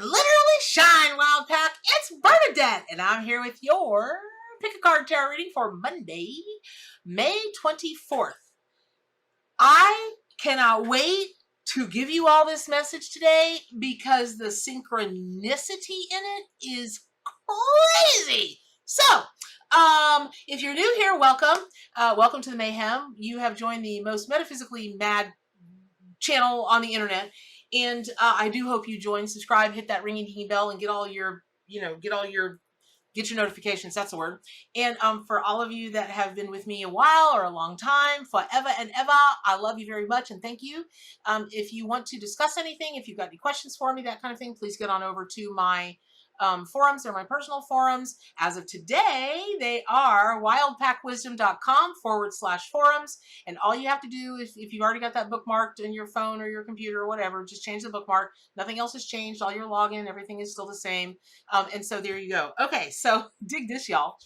literally shine, Wild Pack. It's Bernadette, and I'm here with your pick a card tarot reading for Monday, May 24th. I cannot wait to give you all this message today because the synchronicity in it is crazy. So, if you're new here, welcome. Welcome to the Mayhem. You have joined the most metaphysically mad channel on the internet. And I do hope you join, subscribe, hit that ringy dingy bell, and get your notifications. That's the word. And for all of you that have been with me a while or a long time, forever and ever, I love you very much and thank you. If you want to discuss anything, if you've got any questions for me, that kind of thing, please get on over to my forums. They're my personal forums. As of today, they are wildpackwisdom.com/forums. And all you have to do, if you've already got that bookmarked in your phone or your computer or whatever, just change the bookmark. Nothing else has changed. All your login, everything is still the same. And so there you go. Okay, so dig this, y'all.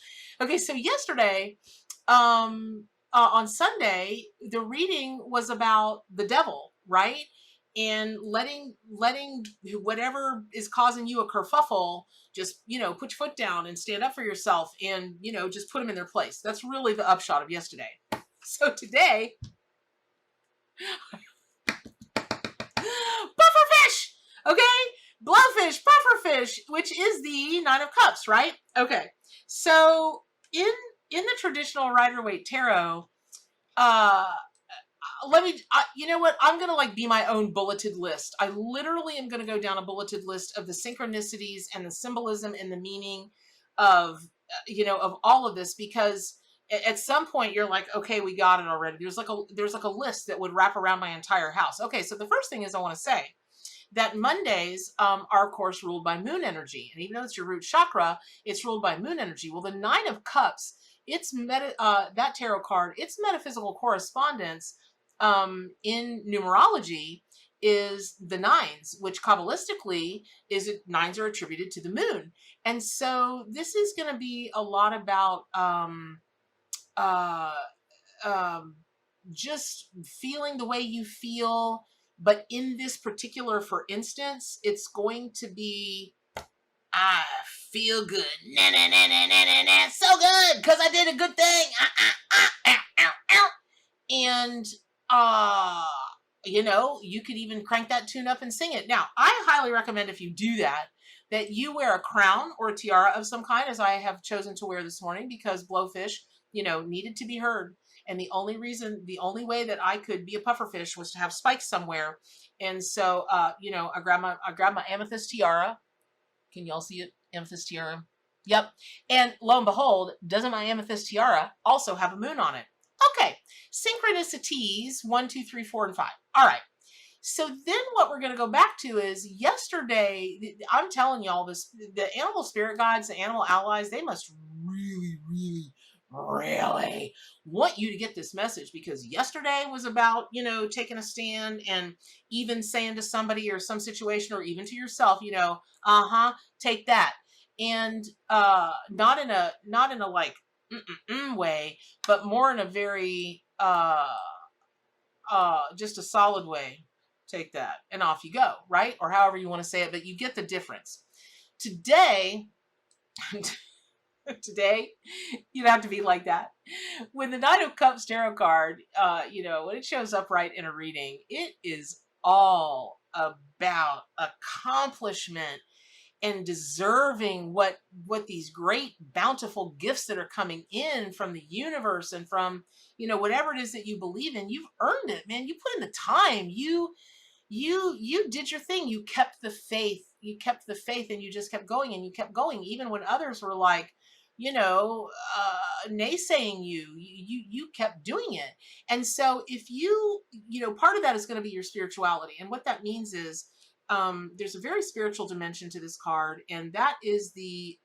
Okay, so yesterday, on Sunday, the reading was about the devil, right? And letting whatever is causing you a kerfuffle, just, put your foot down and stand up for yourself and, just put them in their place. That's really the upshot of yesterday. So today, pufferfish, okay? Blowfish, pufferfish, which is the Nine of Cups, right? Okay. So in the traditional Rider-Waite tarot, you know what? I'm going to be my own bulleted list. I literally am going to go down a bulleted list of the synchronicities and the symbolism and the meaning of, of all of this, because at some point you're like, okay, we got it already. There's like a list that would wrap around my entire house. Okay. So the first thing is I want to say that Mondays are of course ruled by moon energy. And even though it's your root chakra, it's ruled by moon energy. Well, the Nine of Cups, that tarot card, its metaphysical correspondence in numerology is the nines, which Kabbalistically nines are attributed to the moon. And so this is going to be a lot about just feeling the way you feel. But in this particular, for instance, it's going to be, I feel good. Nah, nah, nah, nah, nah, nah, nah. So good because I did a good thing. And you could even crank that tune up and sing it. Now, I highly recommend, if you do that you wear a crown or a tiara of some kind, as I have chosen to wear this morning, because Blowfish, needed to be heard. And the only way that I could be a pufferfish was to have spikes somewhere. And so, I grabbed my amethyst tiara. Can y'all see it? Amethyst tiara. Yep. And lo and behold, doesn't my amethyst tiara also have a moon on it? Okay, synchronicities 1, 2, 3, 4, and 5. All right. So then what we're going to go back to is yesterday. I'm telling y'all this, the animal spirit guides, the animal allies, they must really, really, really want you to get this message, because yesterday was about, taking a stand and even saying to somebody or some situation or even to yourself, take that. And not in a like, way, but more in a very just a solid way. Take that and off you go, right? Or however you want to say it, but you get the difference. Today you'd have to be like that. When the Nine of Cups tarot card, when it shows up right in a reading, it is all about accomplishment and deserving what these great bountiful gifts that are coming in from the universe and from, whatever it is that you believe in. You've earned it, man. You put in the time. You did your thing. You kept the faith. And you just kept going, and you kept going even when others were like, naysaying you kept doing it. And so if part of that is going to be your spirituality. And what that means is, there's a very spiritual dimension to this card, and that is the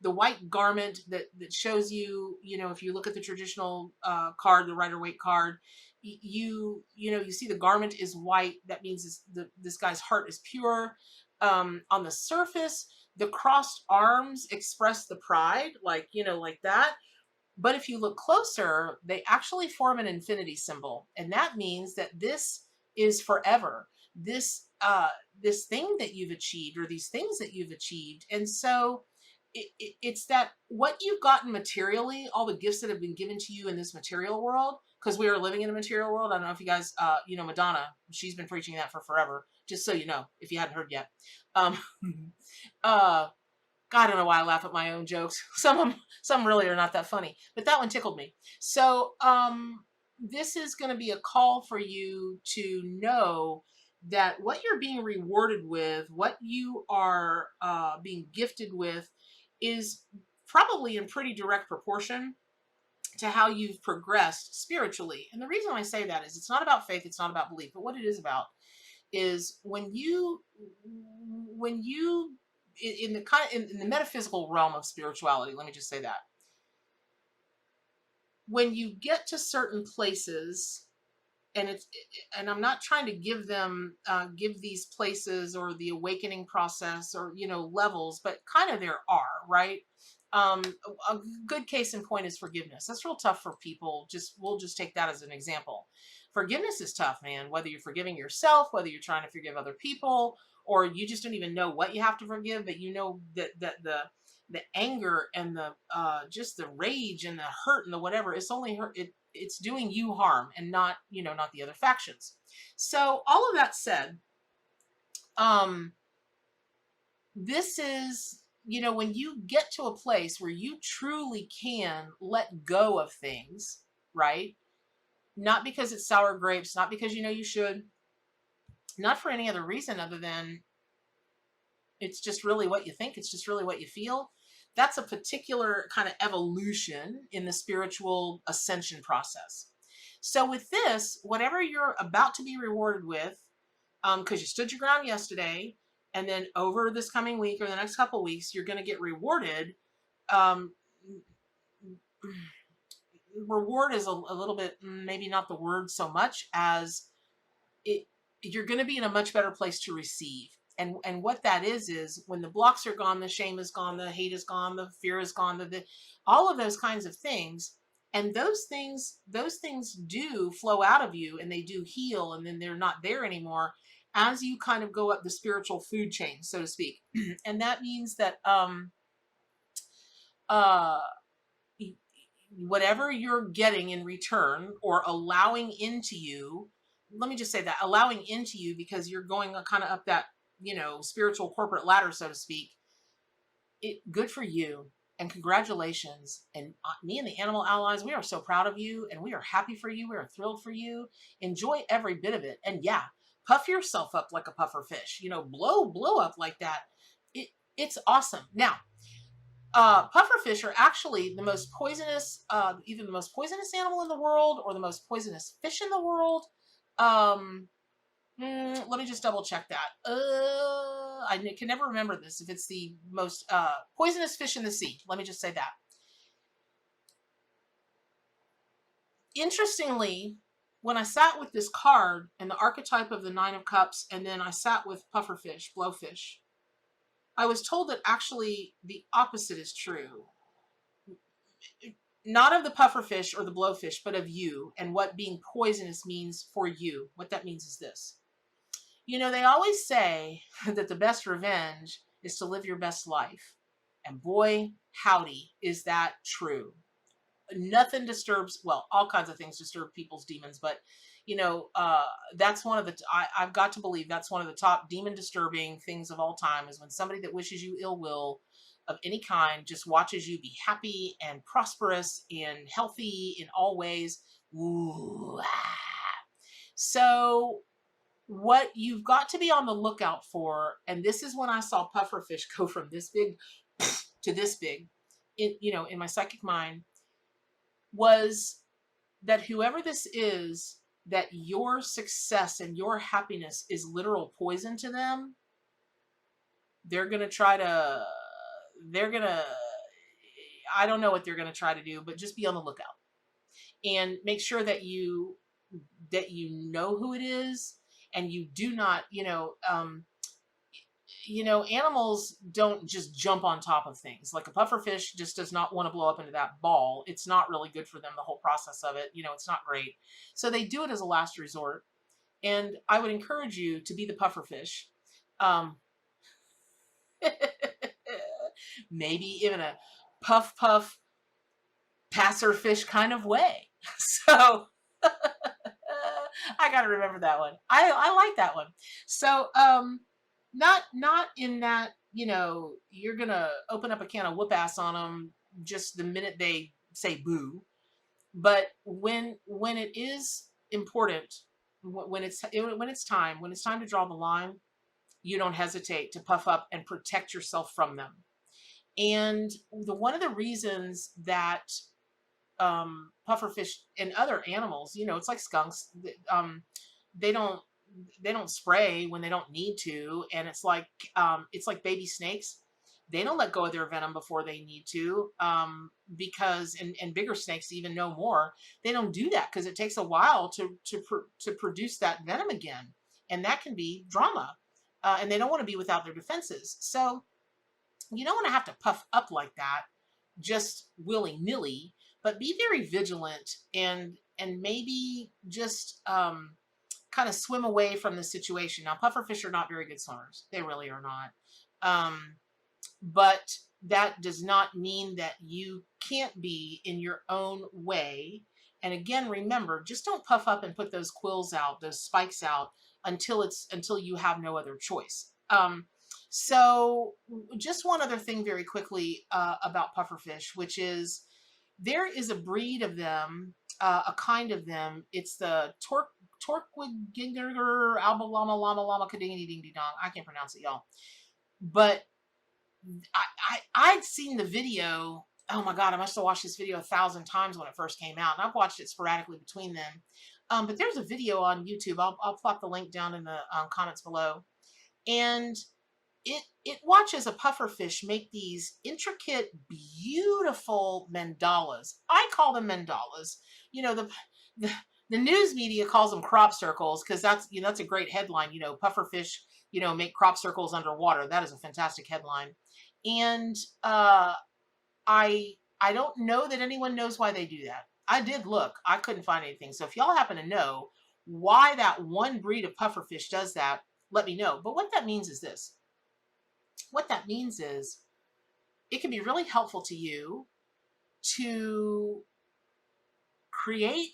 white garment that shows you, if you look at the traditional card, the Rider-Waite card, you see the garment is white. That means this guy's heart is pure. On the surface, the crossed arms express the pride, like that. But if you look closer, they actually form an infinity symbol. And that means that this is forever. This this thing that you've achieved, or these things that you've achieved. And so it's that what you've gotten materially, all the gifts that have been given to you in this material world, because we are living in a material world. I don't know if you guys, Madonna, she's been preaching that for forever, just so you know, if you hadn't heard yet. God, I don't know why I laugh at my own jokes. Some really are not that funny, but that one tickled me. So this is going to be a call for you to know that what you're being rewarded with, what you are being gifted with, is probably in pretty direct proportion to how you've progressed spiritually. And the reason I say that is it's not about faith, it's not about belief, but what it is about is when you in the metaphysical realm of spirituality, let me just say that when you get to certain places, and I'm not trying to give these places or the awakening process or levels, but kind of there are, right? A good case in point is forgiveness. That's real tough for people. We'll just take that as an example. Forgiveness is tough, man. Whether you're forgiving yourself, whether you're trying to forgive other people, or you just don't even know what you have to forgive, but you know that the anger and the just the rage and the hurt and the whatever, it's only hurt. It's doing you harm, and not the other factions. So all of that said, this is, when you get to a place where you truly can let go of things, right? Not because it's sour grapes, not because you should, not for any other reason other than it's just really what you think, it's just really what you feel. That's a particular kind of evolution in the spiritual ascension process. So with this, whatever you're about to be rewarded with, because you stood your ground yesterday, and then over this coming week or the next couple of weeks, you're going to get rewarded. Reward is a little bit, maybe not the word so much as you're going to be in a much better place to receive. And what that is when the blocks are gone, the shame is gone, the hate is gone, the fear is gone, all of those kinds of things. And those things do flow out of you, and they do heal, and then they're not there anymore as you kind of go up the spiritual food chain, so to speak. And that means that whatever you're getting in return or allowing into you, let me just say that, allowing into you, because you're going kind of up that spiritual corporate ladder, so to speak. Good for you, and congratulations. And me and the animal allies, we are so proud of you, and we are happy for you. We are thrilled for you. Enjoy every bit of it. And yeah, puff yourself up like a puffer fish, blow up like that. It's awesome. Now, pufferfish are actually the most poisonous, either the most poisonous animal in the world or the most poisonous fish in the world. Let me just double check that. I can never remember this, if it's the most poisonous fish in the sea. Let me just say that. Interestingly, when I sat with this card and the archetype of the Nine of Cups, and then I sat with pufferfish, blowfish, I was told that actually the opposite is true. Not of the pufferfish or the blowfish, but of you, and what being poisonous means for you. What that means is this. They always say that the best revenge is to live your best life. And boy, howdy, is that true. Nothing disturbs, well, all kinds of things disturb people's demons, but, that's one of the, I've got to believe that's one of the top demon disturbing things of all time, is when somebody that wishes you ill will of any kind just watches you be happy and prosperous and healthy in all ways. Ooh, ah. So what you've got to be on the lookout for, and this is when I saw pufferfish go from this big to this big, in my psychic mind, was that whoever this is, that your success and your happiness is literal poison to them. I don't know what they're going to try to do, but just be on the lookout and make sure that you know who it is. And you do not, animals don't just jump on top of things. Like a pufferfish just does not want to blow up into that ball. It's not really good for them, the whole process of it. It's not great. So they do it as a last resort. And I would encourage you to be the pufferfish. Um, maybe in a puff puff passer fish kind of way. So I gotta remember that one. I like that one. So not in that, you know, you're gonna open up a can of whoop ass on them just the minute they say boo, but when it is important, when it's time to draw the line, you don't hesitate to puff up and protect yourself from them. And one of the reasons that pufferfish and other animals, you know, it's like skunks, they don't they don't spray when they don't need to, and it's like baby snakes. They don't let go of their venom before they need to, because and bigger snakes even know more. They don't do that because it takes a while to produce that venom again, and that can be drama. And they don't want to be without their defenses. So you don't want to have to puff up like that just willy-nilly, but be very vigilant and maybe just kind of swim away from the situation. Now, pufferfish are not very good swimmers. They really are not. But that does not mean that you can't be in your own way. And again, remember, just don't puff up and put those quills out, those spikes out until you have no other choice. So just one other thing very quickly about pufferfish, which is there is a breed of them, a kind of them. It's the Torqueginger albalama lama lama kadingity ding dong. I can't pronounce it, y'all. But I'd seen the video. Oh my God, I must have watched this video 1,000 times when it first came out. And I've watched it sporadically between them. But there's a video on YouTube. I'll plop the link down in the comments below. And it watches a pufferfish make these intricate, beautiful mandalas. I call them mandalas. You know, the news media calls them crop circles because that's a great headline. You know, pufferfish, you know, make crop circles underwater. That is a fantastic headline. And I don't know that anyone knows why they do that. I did look. I couldn't find anything. So if y'all happen to know why that one breed of pufferfish does that, let me know. But what that means is this. What that means is it can be really helpful to you to create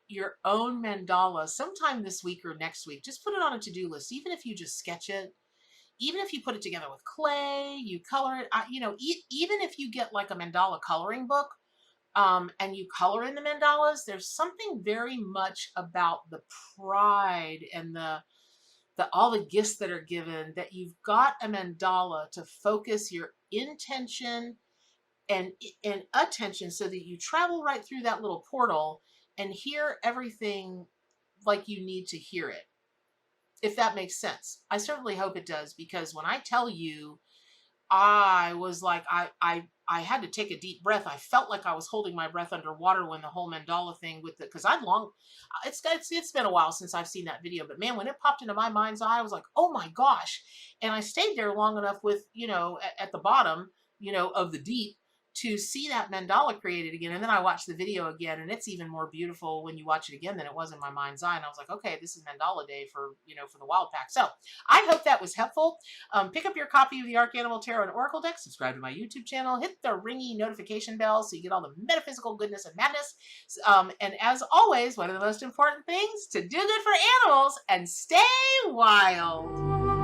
your own mandala sometime this week or next week. Just put it on a to-do list, even if you just sketch it, even if you put it together with clay, you color it, you know, even if you get like a mandala coloring book and you color in the mandalas, there's something very much about the pride and all the gifts that are given, that you've got a mandala to focus your intention and attention so that you travel right through that little portal and hear everything like you need to hear it. If that makes sense. I certainly hope it does, because when I tell you, I was like, I had to take a deep breath. I felt like I was holding my breath underwater when the whole mandala thing because it's been a while since I've seen that video, but man, when it popped into my mind's eye, I was like, oh my gosh. And I stayed there long enough with, you know, at the bottom, you know, of the deep to see that mandala created again. And then I watched the video again, and it's even more beautiful when you watch it again than it was in my mind's eye. And I was like, okay, this is mandala day for the wild pack. So I hope that was helpful. Pick up your copy of the Arc Animal Tarot and Oracle deck, subscribe to my YouTube channel, hit the ringy notification bell so you get all the metaphysical goodness and madness. And as always, one of the most important things, to do good for animals and stay wild.